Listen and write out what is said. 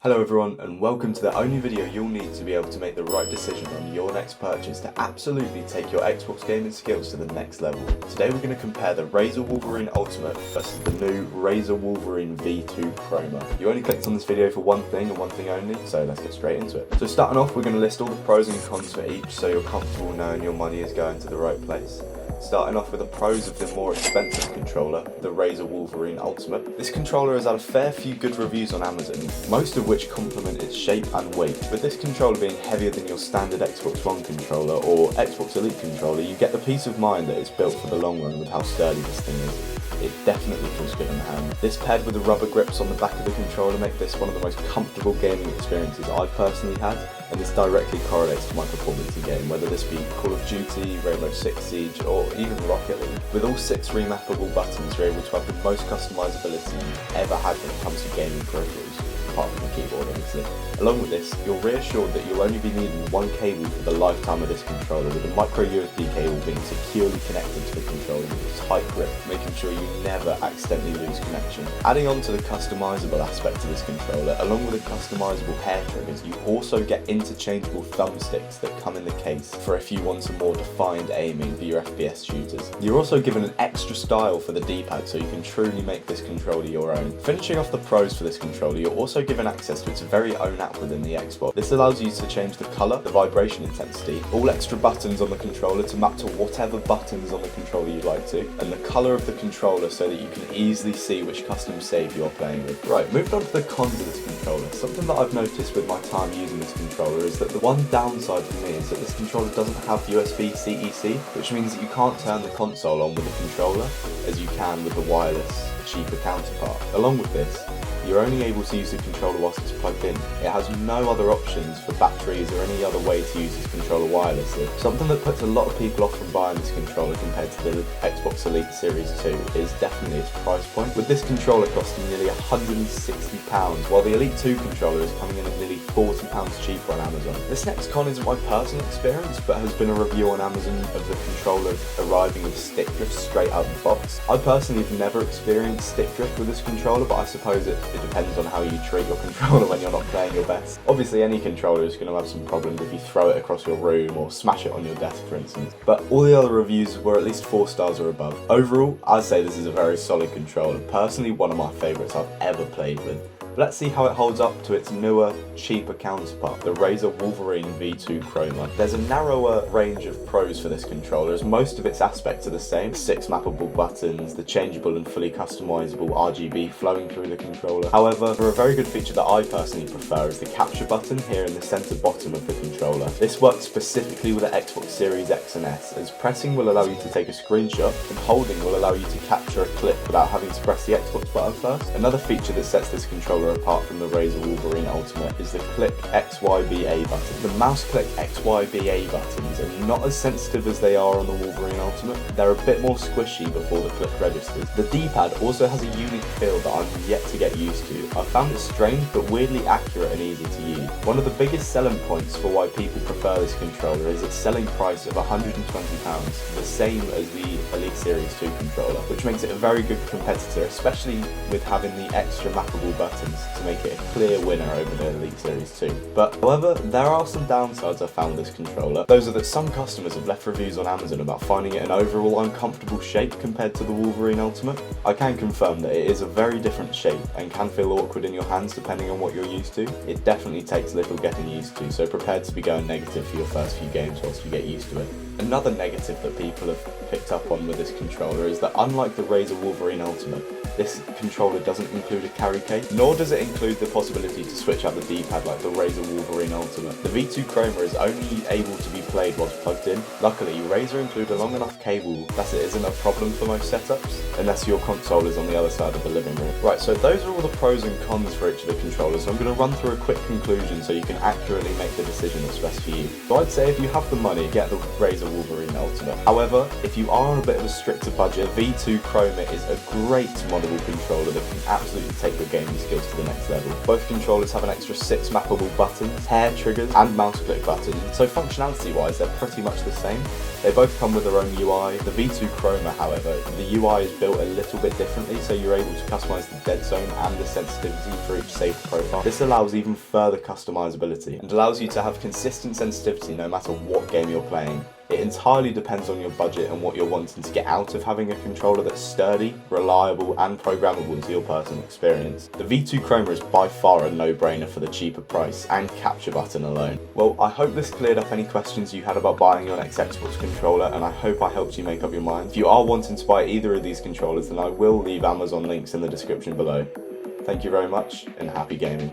Hello everyone, and welcome to the only video you'll need to be able to make the right decision on your next purchase to absolutely take your Xbox gaming skills to the next level. Today we're going to compare the Razer Wolverine Ultimate versus the new Razer Wolverine V2 Chroma. You only clicked on this video for one thing and one thing only, so let's get straight into it. So starting off, we're going to list all the pros and cons for each so you're comfortable knowing your money is going to the right place. Starting off with the pros of the more expensive controller, the Razer Wolverine Ultimate. This controller has had a fair few good reviews on Amazon, most of which compliment its shape and weight. With this controller being heavier than your standard Xbox One controller or Xbox Elite controller, you get the peace of mind that it's built for the long run with how sturdy this thing is. It definitely feels good in the hand. This paired with the rubber grips on the back of the controller make this one of the most comfortable gaming experiences I've personally had, and this directly correlates to my performance in game, whether this be Call of Duty, Rainbow Six Siege, or even Rocket League. With all 6 remappable buttons, you're able to have the most customizability you've ever had when it comes to gaming peripherals, apart from the keyboard obviously. Along with this, you're reassured that you'll only be needing one cable for the lifetime of this controller, with a micro USB cable being securely connected to the controller with a tight grip, making sure you never accidentally lose connection. Adding on to the customizable aspect of this controller, along with the customizable hair triggers, you also get interchangeable thumbsticks that come in the case for if you want some more defined aiming for your FPS shooters. You're also given an extra style for the D-pad so you can truly make this controller your own. Finishing off the pros for this controller, you're also given access to its very own app within the Xbox. This allows you to change the colour, the vibration intensity, all extra buttons on the controller to map to whatever buttons on the controller you'd like to, and the colour of the controller so that you can easily see which custom save you're playing with. Right, moving on to the cons of this controller. Something that I've noticed with my time using this controller is that the one downside for me is that this controller doesn't have USB CEC, which means that you can't turn the console on with the controller as you can with the wireless, cheaper counterpart. Along with this, you're only able to use the controller whilst it's plugged in. It has no other options for batteries or any other way to use this controller wirelessly. Something that puts a lot of people off from buying this controller compared to the Xbox Elite Series 2 is definitely its price point, with this controller costing nearly £160, while the Elite 2 controller is coming in at nearly £40 cheaper on Amazon. This next con isn't my personal experience, but has been a review on Amazon of the controller arriving with stick drift straight out of the box. I personally have never experienced stick drift with this controller, but I suppose it depends on how you treat your controller when you're not playing your best. Obviously any controller is going to have some problems if you throw it across your room or smash it on your desk for instance, but all the other reviews were at least 4 stars or above. Overall, I'd say this is a very solid controller, personally one of my favourites I've ever played with. Let's see how it holds up to its newer, cheaper counterpart, the Razer Wolverine V2 Chroma. There's a narrower range of pros for this controller, as most of its aspects are the same. 6 mappable buttons, the changeable and fully customizable RGB flowing through the controller. However, for a very good feature that I personally prefer is the capture button here in the centre bottom of the controller. This works specifically with the Xbox Series X and S, as pressing will allow you to take a screenshot and holding will allow you to capture a clip without having to press the Xbox button first. Another feature that sets this controller apart from the Razer Wolverine Ultimate is the click XYBA button. The mouse click XYBA buttons are not as sensitive as they are on the Wolverine Ultimate. They're a bit more squishy before the click registers. The D-pad also has a unique feel that I'm yet to get used to. I found it strange but weirdly accurate and easy to use. One of the biggest selling points for why people prefer this controller is its selling price of £120, the same as the Elite Series 2 controller, which makes it a very good competitor, especially with having the extra mappable buttons to make it a clear winner over the Elite Series 2. But however, there are some downsides I found with this controller. Those are that some customers have left reviews on Amazon about finding it an overall uncomfortable shape compared to the Wolverine Ultimate. I can confirm that it is a very different shape and can feel awkward in your hands depending on what you're used to. It definitely takes a little getting used to, so prepare to be going negative for your first few games whilst you get used to it. Another negative that people have picked up on with this controller is that unlike the Razer Wolverine Ultimate, this controller doesn't include a carry case, nor does it include the possibility to switch out the D-pad like the Razer Wolverine Ultimate. The V2 Chroma is only able to be played whilst plugged in. Luckily, Razer include a long enough cable that it isn't a problem for most setups, unless your console is on the other side of the living room. Right, so those are all the pros and cons for each of the controllers, so I'm going to run through a quick conclusion so you can accurately make the decision that's best for you. So I'd say if you have the money, get the Razer Wolverine Ultimate. However, if you are on a bit of a stricter budget, V2 Chroma is a great moddable controller that can absolutely take your gaming skills to the next level. Both controllers have an extra 6 mappable buttons, hair triggers, and mouse click buttons, so functionality wise they're pretty much the same. They both come with their own UI. The V2 Chroma, however, the UI is built a little bit differently, so you're able to customize the dead zone and the sensitivity for each saved profile. This allows even further customizability and allows you to have consistent sensitivity no matter what game you're playing. It entirely depends on your budget and what you're wanting to get out of having a controller that's sturdy, reliable, and programmable to your personal experience. The V2 Chroma is by far a no-brainer for the cheaper price and capture button alone. Well, I hope this cleared up any questions you had about buying your next Xbox controller, and I hope I helped you make up your mind. If you are wanting to buy either of these controllers, then I will leave Amazon links in the description below. Thank you very much, and happy gaming.